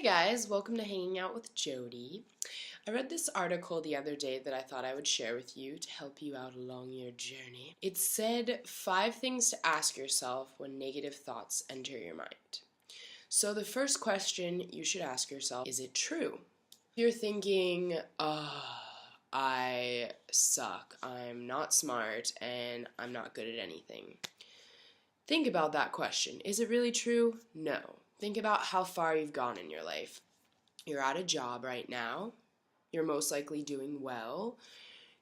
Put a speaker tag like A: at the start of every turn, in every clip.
A: guys, welcome to Hanging Out with Jodi. I read this article the other day that I thought I would share with you to help you out along your journey. It said 5 things to ask yourself when negative thoughts enter your mind. So the first question you should ask yourself, is it true? If you're thinking, I suck, I'm not smart, and I'm not good at anything. Think about that question. Is it really true? No. Think about how far you've gone in your life. You're at a job right now. You're most likely doing well.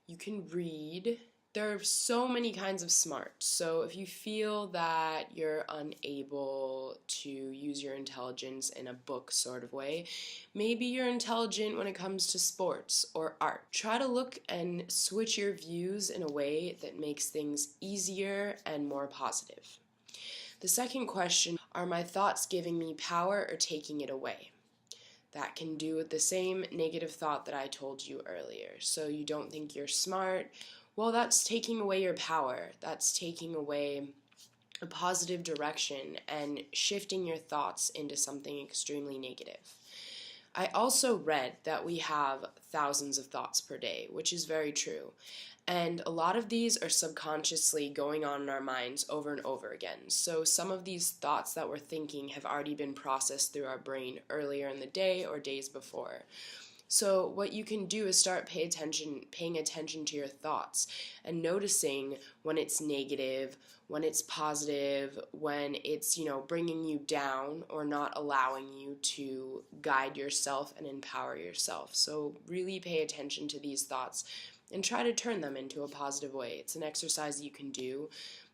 A: You can read. There are so many kinds of smart. So if you feel that you're unable to use your intelligence in a book sort of way, maybe you're intelligent when it comes to sports or art. Try to look and switch your views in a way that makes things easier and more positive. The second question, are my thoughts giving me power or taking it away? That can do with the same negative thought that I told you earlier. So you don't think you're smart. Well, that's taking away your power. That's taking away a positive direction and shifting your thoughts into something extremely negative. I also read that we have thousands of thoughts per day, which is very true. And a lot of these are subconsciously going on in our minds over and over again. So some of these thoughts that we're thinking have already been processed through our brain earlier in the day or days before. So what you can do is start paying attention to your thoughts and noticing when it's negative, when it's positive, when it's, bringing you down or not allowing you to guide yourself and empower yourself. So really pay attention to these thoughts and try to turn them into a positive way. It's an exercise you can do.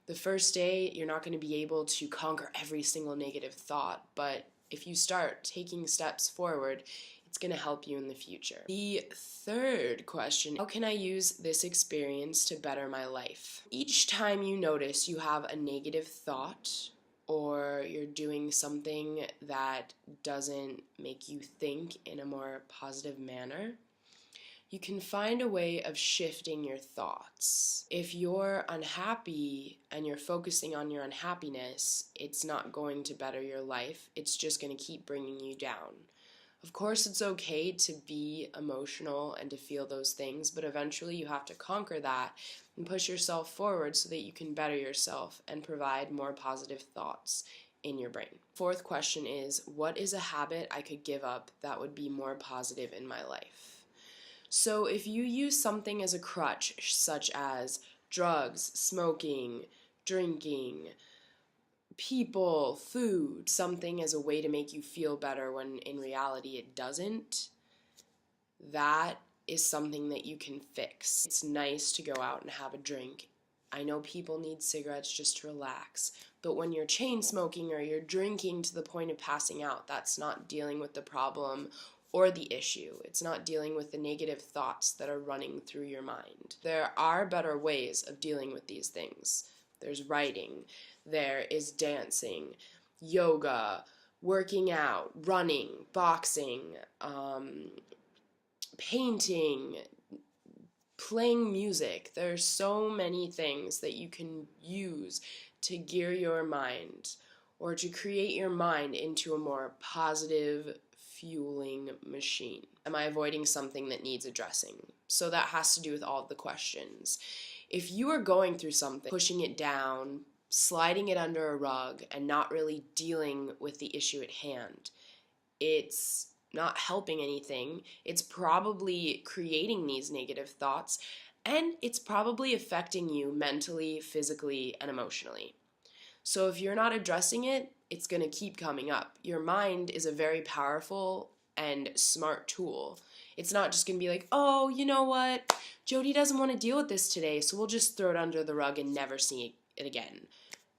A: The first day, you're not going to be able to conquer every single negative thought, but if you start taking steps forward, it's going to help you in the future. The third question, how can I use this experience to better my life? Each time you notice you have a negative thought or you're doing something that doesn't make you think in a more positive manner, you can find a way of shifting your thoughts. If you're unhappy and you're focusing on your unhappiness, it's not going to better your life. It's just going to keep bringing you down. Of course, it's okay to be emotional and to feel those things, but eventually you have to conquer that and push yourself forward so that you can better yourself and provide more positive thoughts in your brain. Fourth question is, what is a habit I could give up that would be more positive in my life? So if you use something as a crutch, such as drugs, smoking, drinking, people, food, something as a way to make you feel better when in reality it doesn't, that is something that you can fix. It's nice to go out and have a drink. I know people need cigarettes just to relax, but when you're chain smoking or you're drinking to the point of passing out, that's not dealing with the problem or the issue. It's not dealing with the negative thoughts that are running through your mind. There are better ways of dealing with these things. There's writing, there is dancing, yoga, working out, running, boxing, painting, playing music. There's so many things that you can use to gear your mind or to create your mind into a more positive, fueling machine. Am I avoiding something that needs addressing? So that has to do with all of the questions. If you are going through something, pushing it down, sliding it under a rug, and not really dealing with the issue at hand, it's not helping anything. It's probably creating these negative thoughts, and it's probably affecting you mentally, physically, and emotionally. So if you're not addressing it, it's going to keep coming up. Your mind is a very powerful and smart tool. It's not just going to be like, oh, you know what? Jodi doesn't want to deal with this today, so we'll just throw it under the rug and never see it again.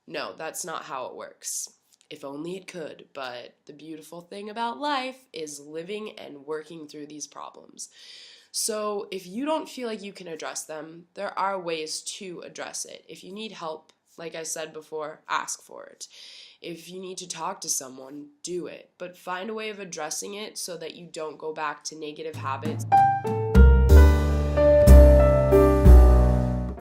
A: No, that's not how it works. If only it could, but the beautiful thing about life is living and working through these problems. So if you don't feel like you can address them, there are ways to address it. If you need help, like I said before, ask for it. If you need to talk to someone, do it. But find a way of addressing it so that you don't go back to negative habits.